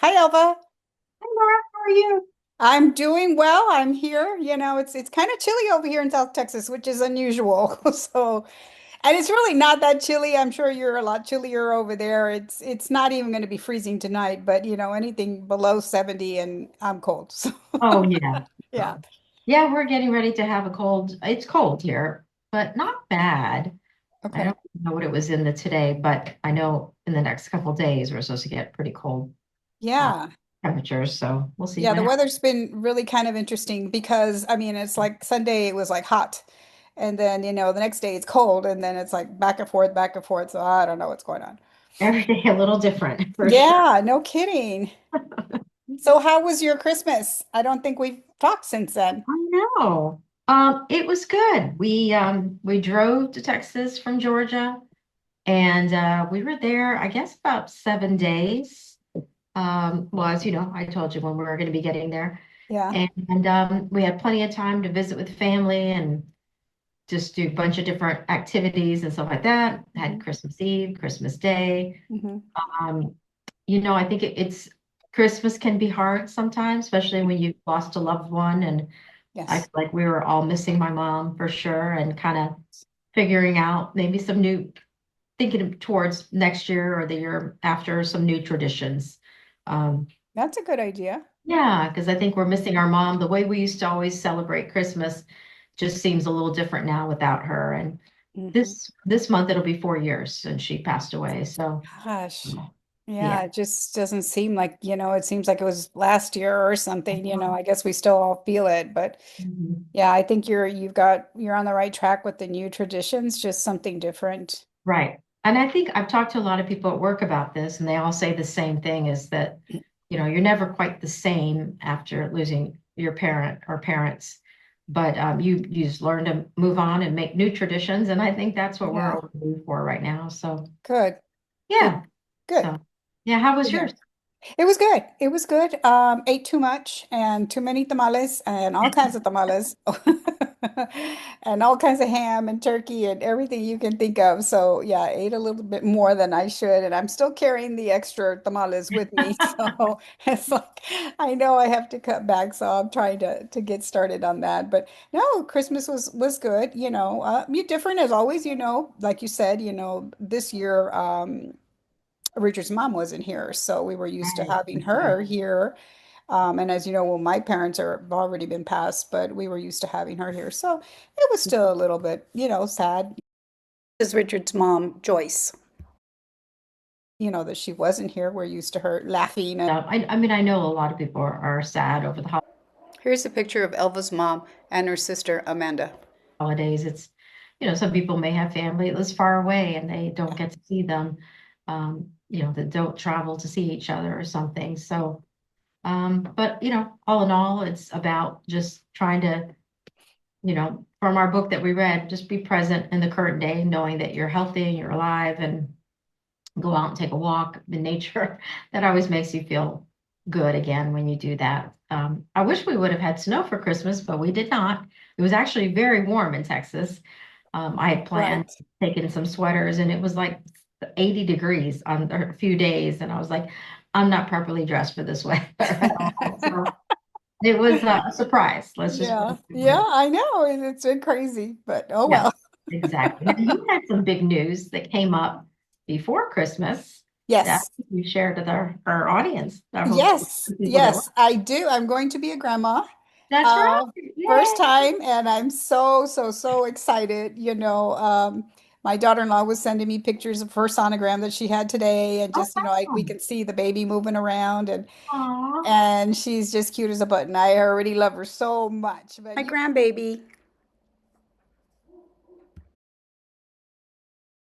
Hi, Elva. Hi, Laura, how are you? I'm doing well. I'm here. It's kind of chilly over here in South Texas, which is unusual. So, and it's really not that chilly. I'm sure you're a lot chillier over there. It's not even going to be freezing tonight, but anything below 70 and I'm cold. So, Oh, yeah. yeah. Yeah, we're getting ready to have a cold. It's cold here, but not bad. I Okay. don't know what it was in the today, but I know in the next couple days we're supposed to get pretty cold uh, Yeah. temperatures. So we'll see Yeah, what the happens. weather's been really kind of interesting because I mean, it's like Sunday it was like hot. And then, the next day it's cold and then it's like back and forth, back and forth. So I don't know what's going on. Every day a little different for sure. Yeah, no kidding. So how was your Christmas? I don't think we've talked since then. I know. It was good. We drove to Texas from Georgia, and we were there, I guess, about 7 days. Well, as you know, I told you when we were going to be getting there. Yeah. And we had plenty of time to visit with family and just do a bunch of different activities and stuff like that. Had Hmm. Christmas Eve, Christmas Day. Hmm. Um, I think it's Christmas can be hard sometimes, especially when you've lost a loved one. And I feel Yes. like we were all missing my mom for sure and kind of figuring out maybe some new, thinking towards next year or the year after, some new traditions. Um, That's a good idea. yeah, because I think we're missing our mom. The way we used to always celebrate Christmas just seems a little different now without her. And Hmm. this month it'll be 4 years since she passed away. So Gosh. Yeah, yeah. it just doesn't seem like, it seems like it was last year or something. I guess we still all feel it, but Mhm. yeah, I think you're on the right track with the new traditions, just something different. Right. And I think I've talked to a lot of people at work about this, and they all say the same thing is that, you're never quite the same after losing your parent or parents, but you just learn to move on and make new traditions. And I think that's what we're Yeah. overdue for right now. So Good. Good. yeah. Good. So yeah, how was Yeah. yours? It was good. It was good. Ate too much and too many tamales and all kinds of tamales and all kinds of ham and turkey and everything you can think of. So yeah, I ate a little bit more than I should, and I'm still carrying the extra tamales with me. So it's like I know I have to cut back, so I'm trying to get started on that. But no, Christmas was good. Be different as always. Like you said, this year. Richard's mom wasn't here, so we were used to Right. having her here. And as you know, well, my parents have already been passed, but we were used to having her here. So it was still a little bit, sad. This is Richard's mom, Joyce. That she wasn't here. We're used to her laughing. I mean, I know a lot of people are sad over the Here's a picture of Elva's mom and her sister, Amanda. holidays. It's, some people may have family that lives far away and they don't get to see them, that don't travel to see each other or something. So, but, all in all, it's about just trying to, from our book that we read, just be present in the current day, knowing that you're healthy and you're alive and go out and take a walk in nature. That always makes you feel good again when you do that. I wish we would have had snow for Christmas, but we did not. It was actually very warm in Texas. I had planned Right. taking some sweaters, and it was like 80 degrees on a few days, and I was like, I'm not properly dressed for this weather at all. So it was a surprise. Let's just put Yeah. it that Yeah, way. I know. It's been crazy, but oh Yeah, well. exactly. Now, you had some big news that came up before Christmas that Yes. you shared with our audience, our whole Yes. people that Yes, were. I do. I'm going to be a grandma. That's right. Uh, First Yay. time, and I'm so, so, so excited. My daughter-in-law was sending me pictures of her sonogram that she had today, and Oh, just, like we can see the baby moving around, and wow. and she's just cute as a button. I already love her so much. But my grandbaby.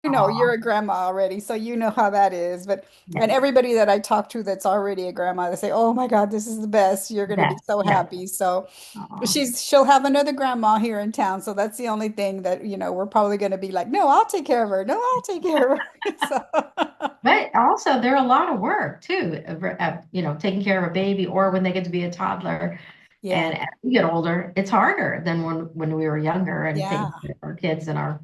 Aw. You're a grandma already, so you know how that is. But and Yes. everybody that I talk to that's already a grandma, they say, "Oh my God, this is the best. You're going to be Yes. so Yes. happy." So Aw. she'll have another grandma here in town. So that's the only thing that, we're probably going to be like, "No, I'll take care of her. No, I'll take care of her." So But also, they're a lot of work too, taking care of a baby or when they get to be a toddler. yeah. And as we get older, it's harder than when we were younger and Yeah. taking care of our kids in our,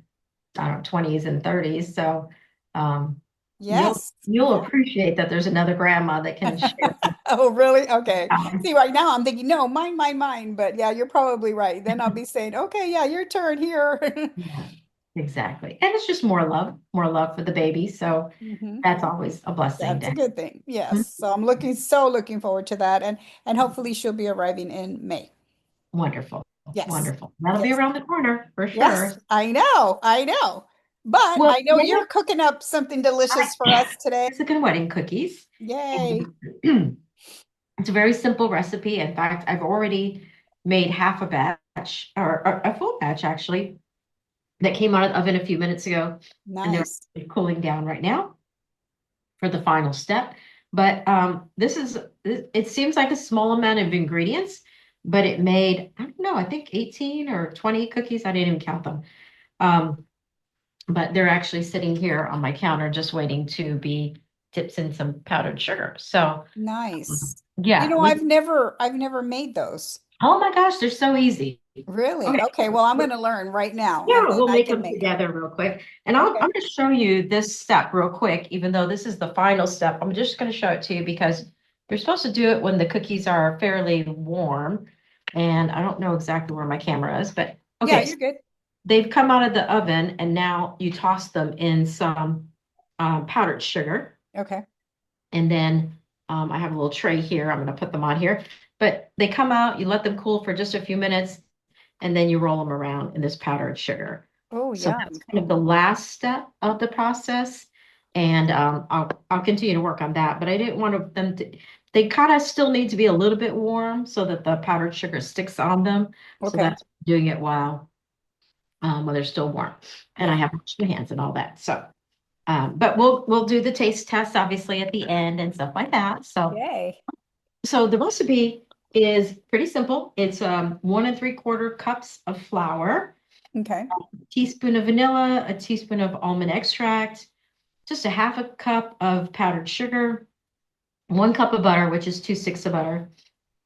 I don't know, 20s and 30s. So, um, You'll Yes. you'll Yeah. appreciate that there's another grandma that can share some Oh, really? Okay. time. See, right now I'm thinking, no, mine, mine, mine. But yeah, you're probably right. Then I'll be saying, okay, yeah, your turn here. Yeah, exactly. And it's just more love for the baby. So hmm that's always a blessing That's to a have. good thing. Yes. Mhm. So I'm looking forward to that. And hopefully she'll be arriving in May. Wonderful. Yes. Wonderful. That'll be Yes. around the corner for Yes. sure. I know. I know. But Well, I know you know, you're cooking up something I delicious for us today. Mexican wedding cookies. Yay. And it's a very simple recipe. In fact, I've already made half a batch or a full batch actually that came out of the oven a few minutes ago, and they're Nice. cooling down right now for the final step. But it seems like a small amount of ingredients, but it made, I don't know, I think 18 or 20 cookies. I didn't even count them. Um, but they're actually sitting here on my counter just waiting to be dipped in some powdered sugar. So Nice. You yeah, know, I've never made those. oh my gosh, they're so easy. Really? Okay. Okay, well, I'm going to learn right now and Yeah, then we'll I make can them make them. together real quick. And Okay. I'm going to show you this step real quick, even though this is the final step. I'm just going to show it to you because you're supposed to do it when the cookies are fairly warm. And I don't know exactly where my camera is, but Yeah, okay, so you're good. they've come out of the oven and now you toss them in some powdered sugar. Okay. And then I have a little tray here. I'm going to put them on here. But they come out, you let them cool for just a few minutes, and then you roll them around in this powdered sugar. Oh, So that's yum. kind of the last step of the process. And I'll continue to work on that. But I didn't want them to, they kind of still need to be a little bit warm so that the powdered sugar sticks on them. So Okay. that's doing it while they're still warm. And I Yeah. have washed my hands and all that. So but we'll do the taste test obviously at the end and stuff like that. Yay. So the recipe is pretty simple. It's 1 3/4 cups of flour, Okay. a teaspoon of vanilla, a teaspoon of almond extract, just a half a cup of powdered sugar, 1 cup of butter, which is 2 sticks of butter,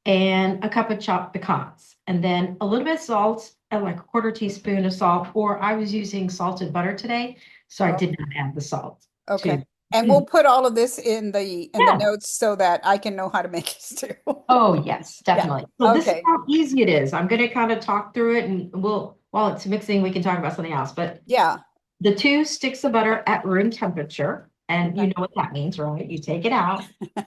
and a cup of chopped pecans, and then a little bit of salt, like a quarter teaspoon of salt, or I was using salted butter today, so I Oh, did not add the salt okay. to. And we'll put all of this in the Yeah. notes so that I can know how to make it too. Oh, yes, Yeah. definitely. So this is Okay. how easy it is. I'm going to kind of talk through it and while it's mixing, we can talk about something else. But Yeah. the 2 sticks of butter at room temperature, and you Okay. know what that means, right? You take it out,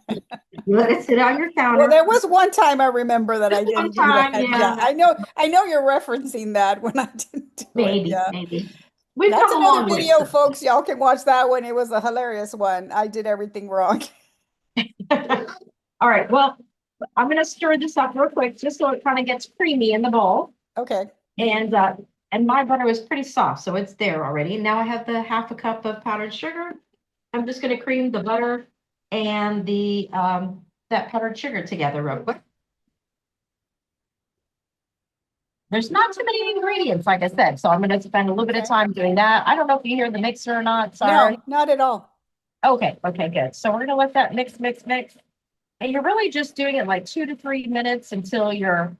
you let it sit on your Well, counter. there was one time I remember that I Just one didn't do time, that. Yeah, yeah, I know you're referencing that when I didn't do it. maybe, Yeah. maybe. We've That's come a another long way video, since folks. Y'all can watch that one. It was a hilarious one. I did everything wrong. then. All right, well, I'm going to stir this up real quick just so it kind of gets creamy in the bowl. Okay. And my butter is pretty soft, so it's there already. Now I have the half a cup of powdered sugar. I'm just going to cream the butter and the that powdered sugar together real quick. There's not too many ingredients, like I said, so I'm going to spend a little bit of Okay. time doing that. I don't know if you hear the mixer or not. Sorry. No, not at all. Okay, okay, good. So we're going to let that mix, mix, mix. And you're really just doing it like 2 to 3 minutes until your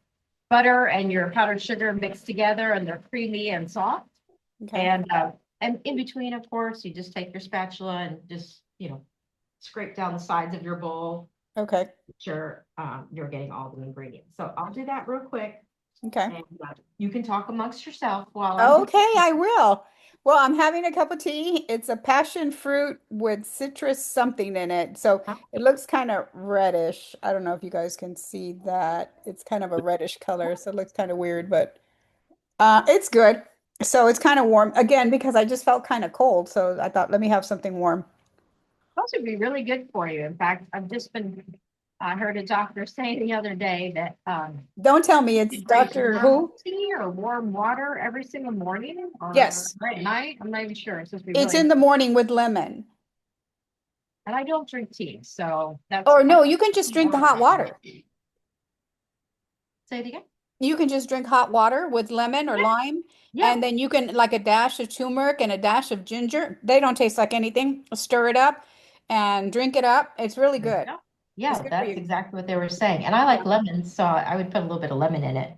butter and your powdered sugar mix together and they're creamy and soft. Okay. And in between, of course, you just take your spatula and just, scrape down the sides of your bowl. Okay. Sure, you're getting all the ingredients. So I'll do that real quick, Okay. and you can talk amongst yourself while I'm doing. Okay, I will. Well, I'm having a cup of tea. It's a passion fruit with citrus something in it. So it looks kind of reddish. I don't know if you guys can see that. It's kind of a reddish color, so it looks kind of weird, but it's good. So it's kind of warm again because I just felt kind of cold. So I thought, let me have something warm. Those would be really good for you. In fact, I heard a doctor say the other day that Don't tell me it's you drink Dr. warm Who? tea or warm water every single morning or Yes, at night. I'm not even sure. It's supposed to be it's really, in the morning with lemon. and I don't drink tea, so that's Or I no, you can just drink the hot water. say it again. You can just drink hot water with lemon or Yeah, lime, yeah. and then you can like a dash of turmeric and a dash of ginger. They don't taste like anything. Stir it up and drink it up. It's really There you good. go. It's Yeah, good for that's you. exactly what they were saying. And I like Yeah. lemons, so I would put a little bit of lemon in it.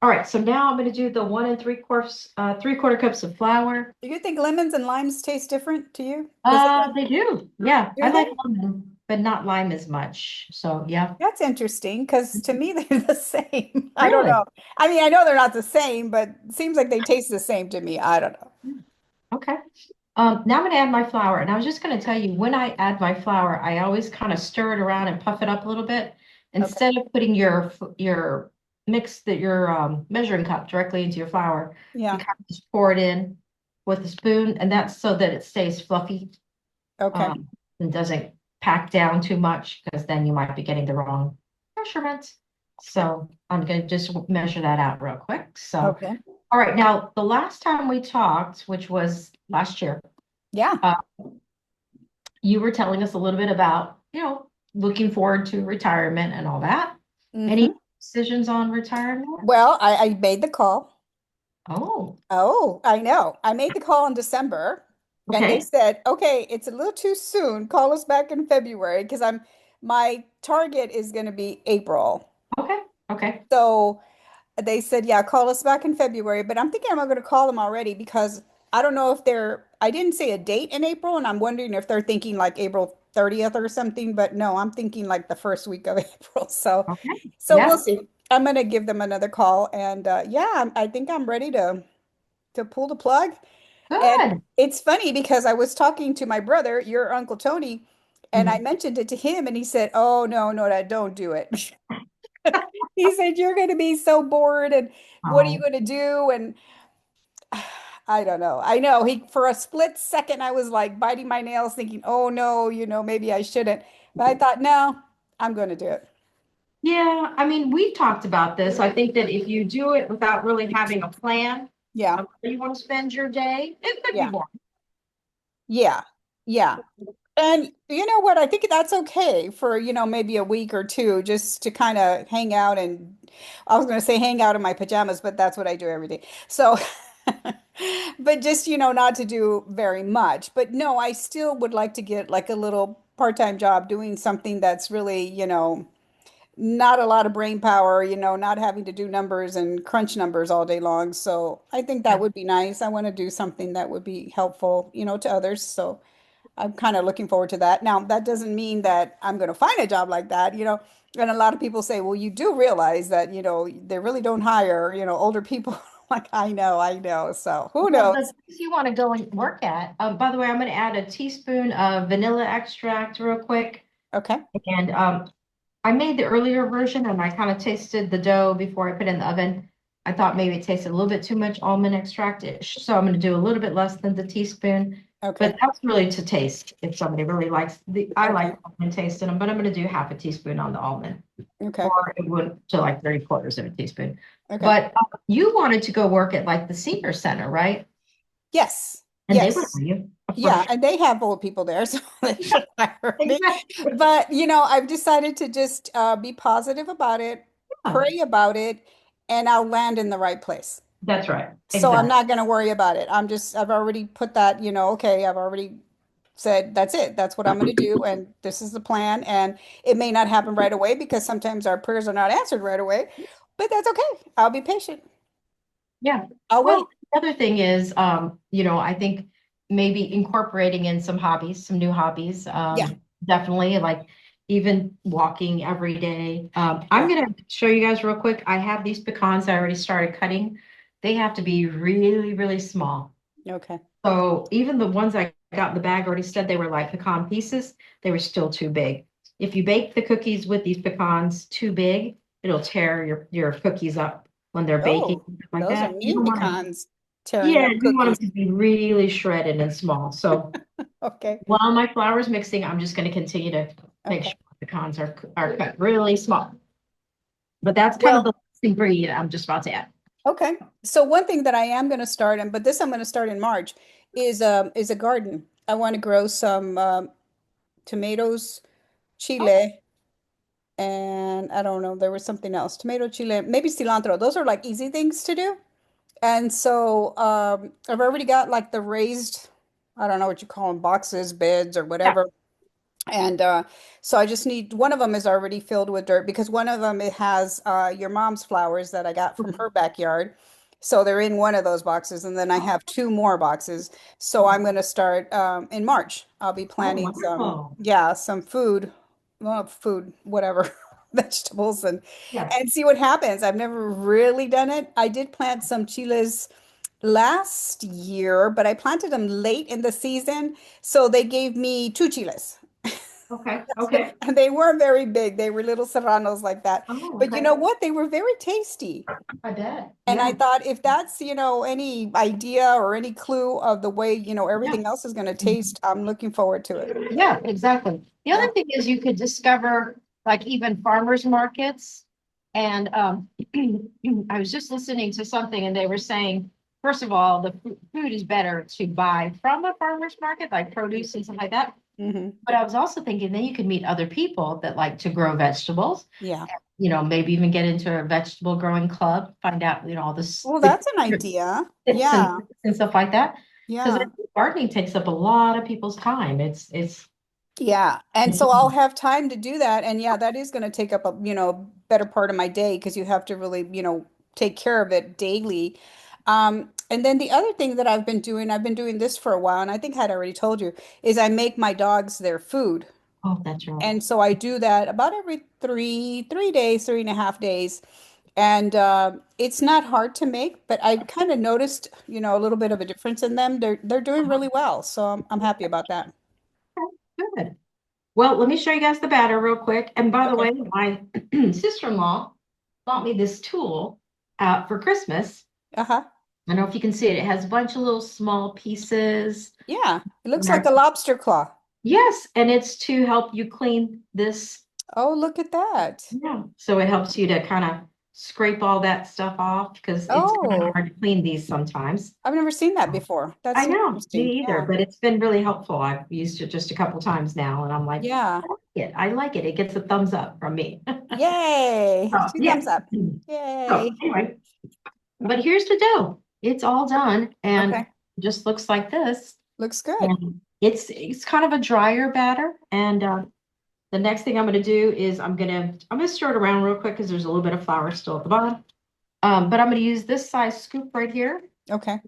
All right, so now I'm going to do the 3/4 cups of flour. Do you think lemons and limes taste different to you? Does it? They do. Yeah, I Do like they? lemon, but not lime as much. So yeah. That's interesting because to me they're the same. I don't Really? know. I mean, I know they're not the same, but it seems like they taste the same to me. I don't know. Hmm. Okay. Now I'm going to add my flour. And I was just going to tell you, when I add my flour, I always kind of stir it around and puff it up a little bit. Okay. Instead of putting your measuring cup directly into your flour, you Yeah. kind of just pour it in with a spoon, and that's so that it stays fluffy, Okay. um, and doesn't pack down too much, because then you might be getting the wrong measurements. So I'm going to just measure that out real quick. So, Okay. all right, now the last time we talked, which was last year, Yeah. uh, you were telling us a little bit about, looking forward to retirement and all that. Hmm. Any decisions on retirement? Well, I made the call. Oh, Oh, I know. I made the call in December and they okay, said, okay, it's a little too soon. Call us back in February because my target is going to be April. okay, okay. So they said, yeah, call us back in February, but I'm thinking I'm going to call them already because I don't know if I didn't say a date in April, and I'm wondering if they're thinking like April 30th or something, but no, I'm thinking like the first week of April. Okay. So we'll Yeah, see. I'm going to give them another call, and yeah, I think I'm ready to pull the plug. And good. it's funny because I was talking to my brother, your Uncle Tony, and I Mhm. mentioned it to him, and he said, "Oh no, no, don't do it." He said, "You're going to be so bored, and what are you Oh, going to do?" And I don't know. I know he, for a split second, I was like biting my nails, thinking, "Oh no, maybe I shouldn't." But I thought, no, I'm going to do it. yeah. I mean, we talked about this. I think that if you do it without really having a plan Yeah, of where you want to spend your day, it could be yeah, boring. yeah, yeah. And you know what? I think that's okay for, maybe a week or two just to kind of hang out and I was going to say hang out in my pajamas, but that's what I do every day. So, but just, not to do very much. But no, I still would like to get like a little part-time job doing something that's really, not a lot of brain power, not having to do numbers and crunch numbers all day long. So I think that Yeah. would be nice. I want to do something that would be helpful, to others. So I'm kind of looking forward to that. Now, that doesn't mean that I'm going to find a job like that, And a lot of people say, well, you do realize that, they really don't hire, older people. Like, I know. So who Well, the knows? place you want to go and work at, by the way, I'm going to add a teaspoon of vanilla extract real quick. Okay. And I made the earlier version and I kind of tasted the dough before I put it in the oven. I thought maybe it tasted a little bit too much almond extract-ish, so I'm going to do a little bit less than the teaspoon. But Okay. that's really to taste if somebody really likes I like Okay. almond taste in them, but I'm going to do half a teaspoon on the almond, Okay. or it would to like 3/4 of a teaspoon. Okay. But you wanted to go work at like the senior center, right? Yes. And they would Yes. hire you for Yeah. sure. And they have old people there, so they should hire me. Exactly. But, I've decided to just be positive about it, Yeah, pray about it, and I'll land in the right place. that's right. So I'm Exactly. not going to worry about it. I've already put that, okay, I've already said that's it. That's what I'm going to do. And this is the plan. And it may not happen right away because sometimes our prayers are not answered right away, but that's okay. I'll be patient. Yeah. I'll Well, wait. the other thing is, I think maybe incorporating in some hobbies, some new hobbies, Yeah. definitely like even walking every day. I'm Yeah. gonna show you guys real quick. I have these pecans I already started cutting. They have to be really, really small. Okay. So even the ones I got in the bag already said they were like pecan pieces, they were still too big. If you bake the cookies with these pecans too big, it'll tear your cookies up when they're baking, Oh, stuff like those are that. You mean don't want to, pecans tearing yeah, up you want cookies. them to be really shredded and small. So Okay. while my flour is mixing, I'm just going to continue to make Okay. sure pecans are cut really small. But that's kind of Well, the last ingredient I'm just about to add. okay. So one thing that I am going to start, but this I'm going to start in March, is a garden. I want to grow some tomatoes, chile, and I don't know, there was something else. Tomato, chile, maybe cilantro. Those are like easy things to do. And so I've already got like the raised, I don't know what you call them, boxes, beds, or Yeah. whatever. And so I just need one of them is already filled with dirt because one of them it has your mom's flowers that I got from her backyard. So they're in one of those boxes, and then I have two more boxes. So I'm going to start in March. I'll be Oh, planting some, wonderful. yeah, some food, well, food, whatever, vegetables, Yes. and see what happens. I've never really done it. I did plant some chiles last year, but I planted them late in the season, so they gave me two chiles. Okay. Okay. And they weren't very big. They were little serranos like that. Oh, But you okay. know what? They were very tasty. I bet. And I Yeah. thought if that's, any idea or any clue of the way, Yeah. everything else is going to taste, I'm looking forward to it. Yeah, exactly. The Yeah. other thing is you could discover like even farmers markets. And I was just listening to something and they were saying, first of all, the food is better to buy from a farmer's market, like produce and stuff like that. Hmm. But I was also thinking then you could meet other people that like to grow vegetables, Yeah. maybe even get into a vegetable growing club, find out, all Well, the that's an idea. tips and Yeah. stuff like that. Because Yeah. gardening takes up a lot of people's time. It's Yeah. And so I'll have time to do that. And yeah, that is going to take up a, better part of my day because you have to really, take care of it daily. And then the other thing that I've been doing this for a while, and I think I'd already told you, is I make my dogs their food. Oh, that's right. And so I do that about every 3 days, 3.5 days. And it's not hard to make, but I kind of noticed, a little bit of a difference in them. They're doing really well. So I'm happy about that. Good. Well, let me show you guys the batter real quick. And by the Okay. way, my sister-in-law bought me this tool for Christmas. Uh-huh. I don't know if you can see it. It has a bunch of little small pieces. Yeah, it And looks like a lobster claw. yes, and it's to help you clean this. Oh, look at that. Yeah. So it helps you to kind of scrape all that stuff off because it's kind of Oh, hard to clean these sometimes. I've never seen that before. I That's know, interesting. me either, Yeah. but it's been really helpful. I've used it just a couple times now, and I'm like, Yeah. I like it. I like it. It gets a thumbs up from me. Yay. Two Yeah. thumbs up. So Yay. anyway, but here's the dough. It's all done and Okay. it just looks like this. Looks good. And it's kind of a drier batter. And the next thing I'm going to do is I'm gonna stir it around real quick because there's a little bit of flour still at the bottom. But I'm going to use this size scoop right here, Okay.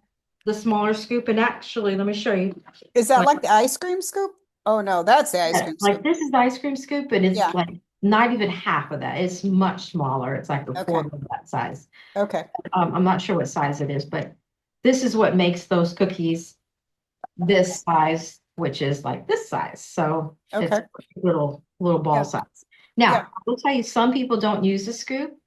the smaller scoop. And actually, let me show you. Is that Like, like the ice cream scoop? Oh no, that's the ice yeah, cream like scoop. this is the ice cream scoop, and it's Yeah. like not even half of that. It's much smaller. It's like a Okay. quarter of that size. Okay. I'm not sure what size it is, but this is what makes those cookies this size, which is like this size. So it's Okay. little ball Yeah. size. Yeah. Now, I will tell you, some people don't use a scoop,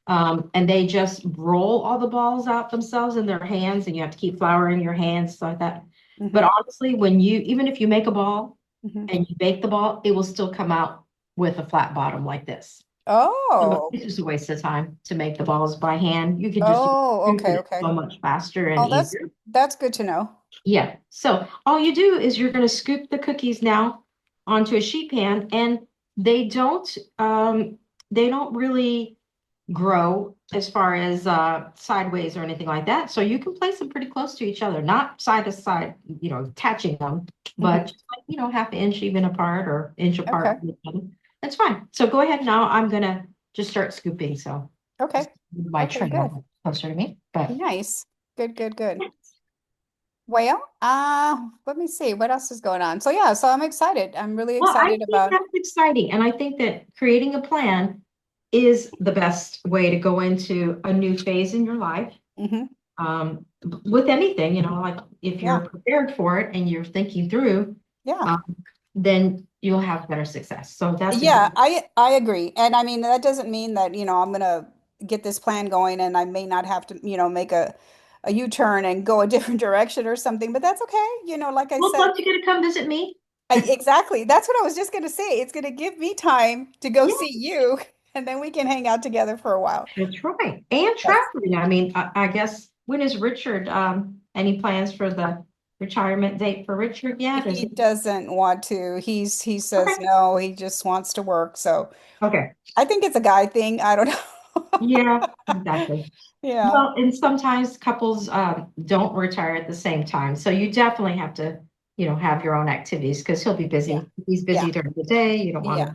and they just roll all the balls out themselves in their hands, and you have to keep flour in your hands, stuff like that. But Hmm. honestly, even if you make a ball Hmm. and you bake the ball, it will still come out with a flat bottom like this. So Oh. it's just a waste of time to make the balls by hand. You could just Oh, do okay, it okay. so much faster and Oh, that's easier. that's good to know. Yeah. So all you do is you're going to scoop the cookies now onto a sheet pan, and they don't um they don't really grow as far as sideways or anything like that. So you can place them pretty close to each other, not side to side, attaching them, but Hmm. just like, half an inch even apart or inch Okay. apart from each other. That's fine. So go ahead now. I'm gonna just start scooping. So Okay. just move my Okay, tray good. closer to me. But Nice. Good, good, good. Well, let me see what else is going on. So yeah, so I'm excited. I'm really well, I excited think about. that's exciting. And I think that creating a plan is the best way to go into a new phase in your life. Hmm. With anything, like if you're Yeah. prepared for it and you're thinking through, Yeah. um, then you'll have better success. So that's a Yeah, good, I agree. And I mean that doesn't mean that, I'm gonna get this plan going and I may not have to, make a U-turn and go a different direction or something, but that's okay. Like I we'll said, love to get to come visit me. exactly. That's what I was just gonna say. It's gonna give me time to go Yeah, see you and then we can hang out together for a while. that's right. And Yes. traveling. I mean, I guess when is Richard, any plans for the retirement date for Richard yet? Is He it doesn't want to. He says okay? no, he just wants to work. So Okay. I think it's a guy thing. I don't know. Yeah, exactly. Yeah. Well, and sometimes couples don't retire at the same time. So you definitely have to have your own activities because he'll be Yeah. busy. He's Yeah. busy during the day. You don't want Yeah.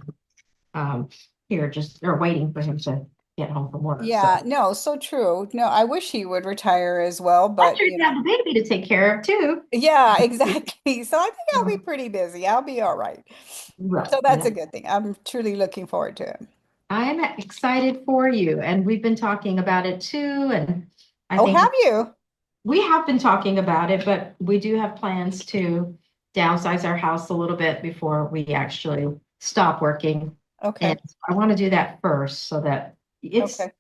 to here just or waiting for him to get home from work. So Yeah. No, so true. No, I wish he would retire as well, I'm but sure you have the baby to take care of too. yeah, exactly. So I think I'll be So, pretty busy. I'll be all right. right. So that's Yeah. a good thing. I'm truly looking forward to it. I'm excited for you. And we've been talking about it too. And I Oh, think have you? we have been talking about it, but we do have plans to downsize our house a little bit before we actually stop working. Okay. And I want to do that first so that Okay.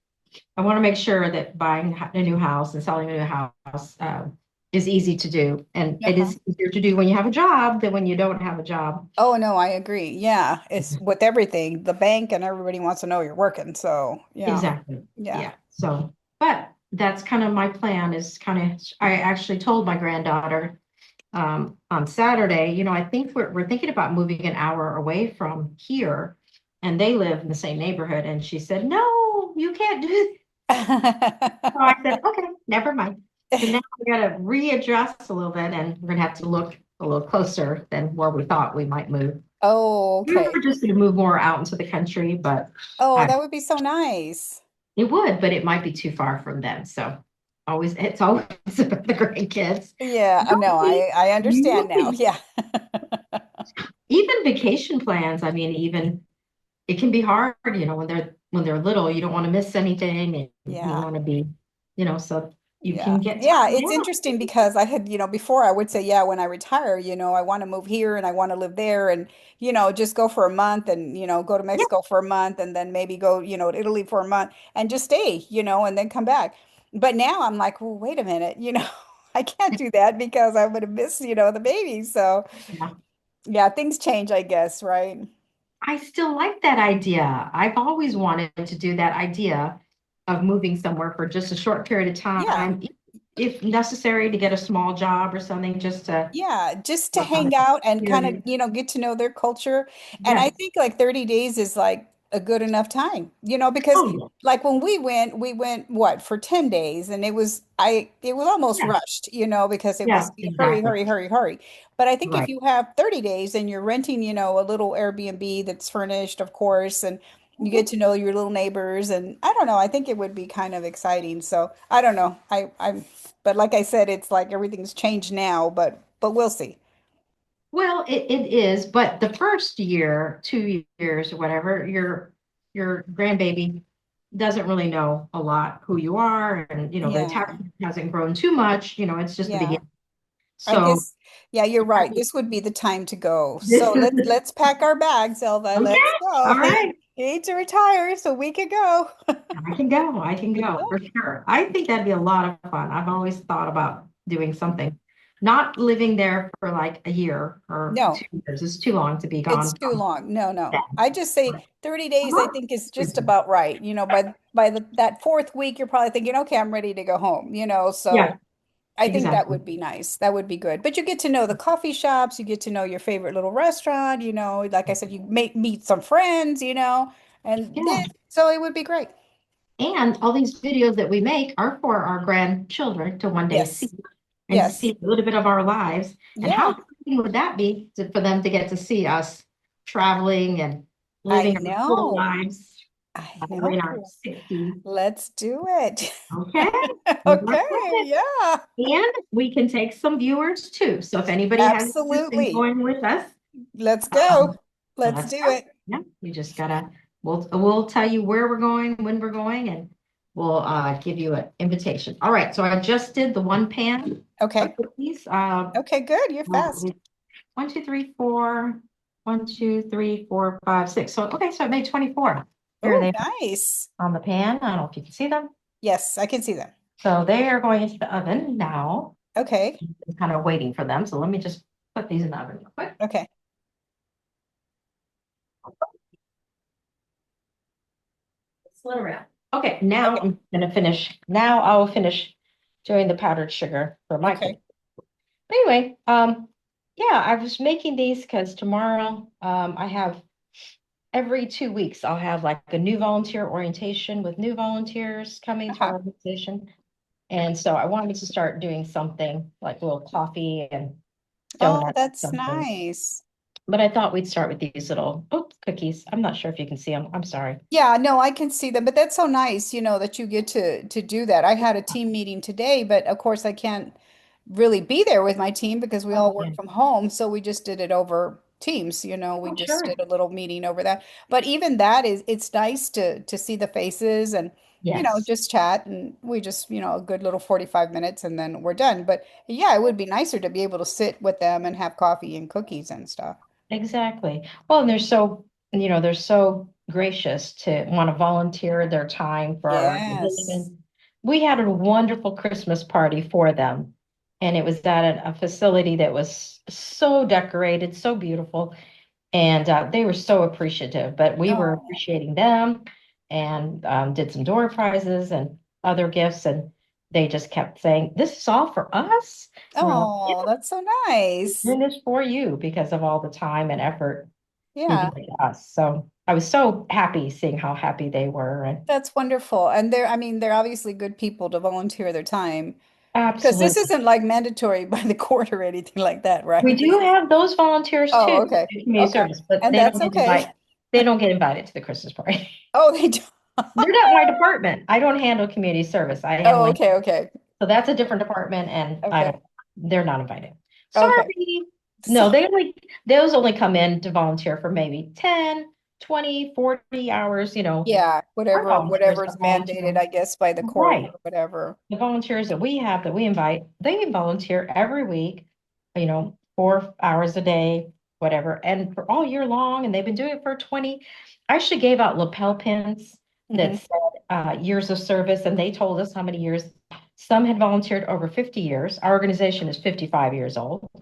I want to make sure that buying a new house and selling a new house is easy to do. And it Uh-huh. is easier to do when you have a job than when you don't have a job. Oh, no, I agree. Yeah, it's with everything, the bank and everybody wants to know you're working. So, yeah. Exactly. Yeah. Yeah. So, but that's kind of my plan is kind of, I actually told my granddaughter on Saturday, I think we're thinking about moving an hour away from here. And they live in the same neighborhood. And she said, no, you can't do. So I said, okay, never mind. So now we got to readjust a little bit and we're going to have to look a little closer than where we thought we might move. Oh, We okay. were just going to move more out into the country, but Oh, I, that would be so nice. it would, but it might be too far from them. So it's always about the grandkids. Yeah, I know. I understand You now. can, Yeah. even vacation plans, I mean, even it can be hard, when they're little, you don't want to miss anything and you Yeah. want to be, so you Yeah. can get Yeah, time it's now. interesting because I had, before I would say, yeah, when I retire, I want to move here and I want to live there and, just go for a month and, go to Yeah. Mexico for a month and then maybe go, to Italy for a month and just stay, and then come back. But now I'm like, well, wait a minute, I can't do that because I'm going to miss, the baby. So, Yeah. yeah, things change, I guess, right? I still like that idea. I've always wanted to do that idea of moving somewhere for just a short period of Yeah. time, if necessary, to get a small job or something, just to Yeah, just to work on hang it. out and kind of, Period. get to know their culture. And I Yes. think like 30 days is like a good enough time, because Oh, yeah. like when we went what for 10 days and it was almost Yeah. rushed, because it was Yeah. hurry, Exactly. hurry, hurry, hurry. But I think if Right. you have 30 days and you're renting, a little Airbnb that's furnished, of course, and you get Mhm. to know your little neighbors and I don't know, I think it would be kind of exciting. So I don't know. But like I said, it's like everything's changed now, but we'll see. Well, it is, but the first year, 2 years or whatever, your grandbaby doesn't really know a lot who you are, and the Yeah. attachment hasn't grown too much. It's just the Yeah. beginning. I So guess yeah, you're right. This would be the time to go. this So is let's pack our bags, Elva. okay. Let's All go. right. You need to retire so we can go. I can go. I can go for sure. I think that'd be a lot of fun. I've always thought about doing something, not living there for like a year or No, 2 years. It's too long to be it's gone too from long. No, no. them. I just say But 30 a days I month think is would just be- about right. That fourth week you're probably thinking, okay, I'm ready to go home. Yeah, So I think that exactly. would be nice. That would be good. But you get to know the coffee shops, you get to know your favorite little restaurant, like I said, you meet some friends, and Yeah. so it would be great. And all these videos that we make are for our grandchildren to one day see Yes. and Yes. see a little bit of our lives. And how Yeah, exciting would that be for them to get to see us traveling and I living our full know. lives? I We're in know. our 60s. Let's do it. Okay. Let's Okay, do it. yeah. And we can take some viewers too. So if anybody has interest in Absolutely. going with us, Let's go. Let's let's do go. it. Yeah, you just gotta, we'll tell you where we're going, when we're going, and we'll give you an invitation. All right, so I just did the one pan of Okay. cookies. Okay, good. You're fast. 1, 2, 3, 4, 1, 2, 3, 4, 5, 6. So okay, so I made 24. Here Oh, they are nice. on the pan. I don't know if you can see them. Yes, I can see them. So they are going into the oven now. Okay. I'm kind of waiting for them. So let me just put these in the oven real quick. Okay. Split around. Okay, now Okay. I'm gonna finish. Now I will finish doing the powdered sugar for my Okay. cookie. Anyway, yeah, I was making these because tomorrow, I have every 2 weeks I'll have like a new volunteer orientation with new volunteers coming to our Uh-huh. organization. And so I wanted to start doing something like a little coffee and Oh, donuts that's or something. nice. But I thought we'd start with these little, oh, cookies. I'm not sure if you can see them. I'm sorry. Yeah, no, I can see them, but that's so nice, that you get to do that. I had a team meeting today, but of course I can't really be there with my team because we Oh, all work yeah. from home, so we just did it over Teams, we Oh, just sure. did a little meeting over that. But even that is it's nice to see the faces and Yes, just chat and we just, a good little 45 minutes and then we're done. But yeah, it would be nicer to be able to sit with them and have coffee and cookies and stuff. exactly. Well, and they're so gracious to want to volunteer their time for our Yes. organization. We had a wonderful Christmas party for them, and it was at a facility that was so decorated, so beautiful. And they were so appreciative, but we were Oh. appreciating them and did some door prizes and other gifts. And they just kept saying, "This is all for us." And we're like, "Yeah, Oh, that's so nice. doing this for you because of all the time and effort you Yeah, give to us." So I was so happy seeing how happy they were. And that's wonderful. And I mean, they're obviously good people to volunteer their time because this absolutely. isn't like mandatory by the court or anything like that, We right? This do is, have those volunteers too oh, okay. in community Okay. service, but And that's okay. they don't get invited to the Christmas party. Oh, they do. They're not my department. I don't handle community service. I Oh, handle. okay, okay. So that's a different department and I Okay. don't, they're not invited. Okay. Sorry. So, No, those only come in to volunteer for maybe 10, 20, 40 hours, yeah, our volunteers whatever's that volunteer. mandated, I guess, by the court Right. or whatever. The volunteers that we have that we invite, they volunteer every week, 4 hours a day, whatever, and for all year long. And they've been doing it for 20. I actually gave out lapel pins that Hmm. said years of service, and they told us how many years. Some had volunteered over 50 years. Our organization is 55 years old. So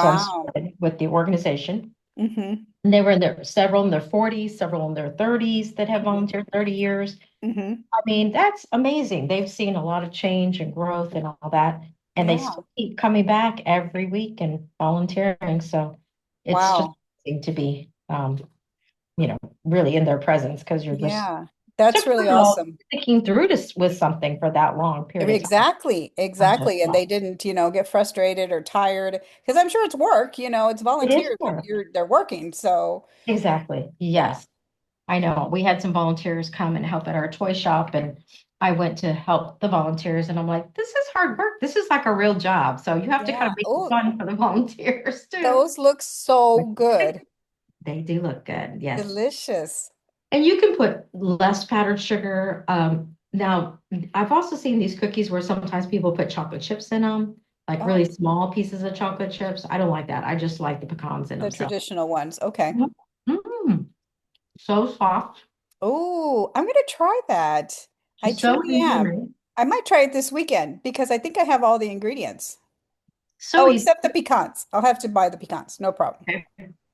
I'm Wow. started with the organization. Hmm. And they were several in their 40s, several in their 30s that have Hmm. volunteered 30 years. Hmm. I mean, that's amazing. They've seen a lot of change and growth and all that, and they Yeah. still keep coming back every week and volunteering. So it's just Wow. amazing to be, really in their presence because you're just Yeah. That's really surprised awesome. sticking through this with something for that long period of time. Exactly, I just exactly. And love they didn't, get frustrated or tired because I'm sure it's work, it's it. It is volunteers, but work. they're working. So, Exactly. yeah. Yes. I know we had some volunteers come and help at our toy shop, and I went to help the volunteers, and I'm like, this is hard work. This is like a real job. So you have to kind Yeah. of make it Oh, fun for the volunteers too. those look so good. They do look good, yes. Delicious. And you can put less powdered sugar. Now, I've also seen these cookies where sometimes people put chocolate chips in them, like really Oh, small pieces of chocolate chips. I don't like that. I just like the pecans in the them. So, traditional ones. Okay. mm, so soft, Oh, I'm gonna try that. I so truly easy to am. make, I might try it this weekend because I think I have all the ingredients. so Oh, easy. except the pecans. I'll have to buy the pecans. No problem. Okay.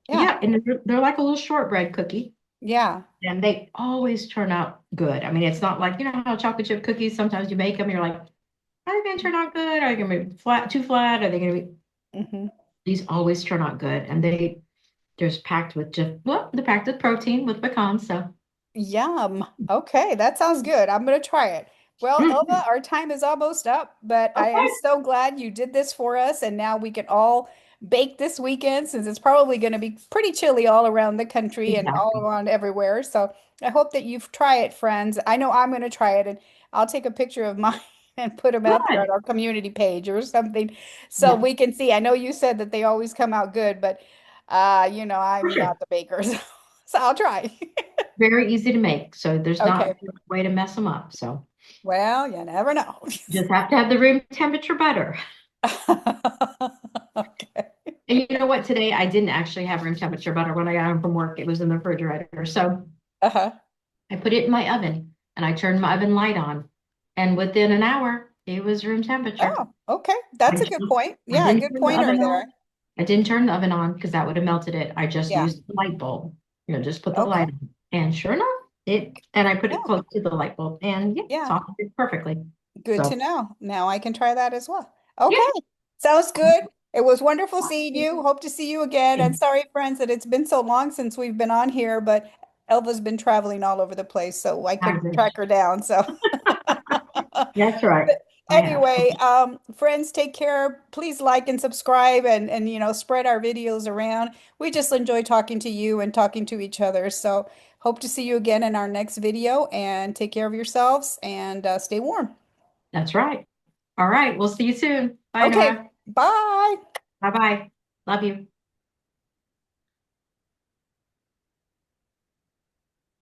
Yeah. Yeah, and they're like a little shortbread cookie, Yeah. and they always turn out good. I mean, it's not like, how chocolate chip cookies, sometimes you make them, you're like, are they going to turn out good? Are they going to be flat, too flat? Are they going to be, Hmm. these always turn out good. And they're packed with protein with pecans. So, Yum. Okay, that sounds good. I'm going to try it. Well, Elva, mhm. our time is almost up, but I am Okay, so glad you did this for us. And now we can all bake this weekend since it's probably going to be pretty chilly all around the country and all exactly. around everywhere. So I hope that you try it, friends. I know I'm going to try it and I'll take a picture of mine and put them out there on Good. our community page or something so Yeah, we can see. I know you said that they always come out good, but for I'm sure. not the baker, so I'll try. Very easy to make. So there's not Okay. a way to mess them up. So Well, you never know. just have to have the room temperature butter. Okay. And you know what? Today I didn't actually have room temperature butter when I got home from work. It was in the refrigerator. So Uh-huh. I put it in my oven and I turned my oven light on. And within an hour, it was room temperature. Oh, okay. I That's a just, good point. I Yeah, didn't good turn the pointer oven on. there. I didn't turn the oven on because that would have melted it. I just Yeah. used the light bulb, just put the Okay. light on. And sure enough, and I put it Yeah. close to the light bulb and yeah, Yeah. softened it perfectly. Good to So know. Now I can try that as well. yeah. Okay. Sounds good. It was wonderful seeing you. Hope to see you again. And And sorry, friends, that it's been so long since we've been on here, but Elva's been traveling all over the place, so I I couldn't track wish. her down. So That's right. I have. Anyway, friends, take care. Please like and subscribe and spread our videos around. We just enjoy talking to you and talking to each other. So hope to see you again in our next video and take care of yourselves and stay warm. That's right. All right. We'll see you soon. Bye, Okay, Nora. bye. Bye-bye. Love you.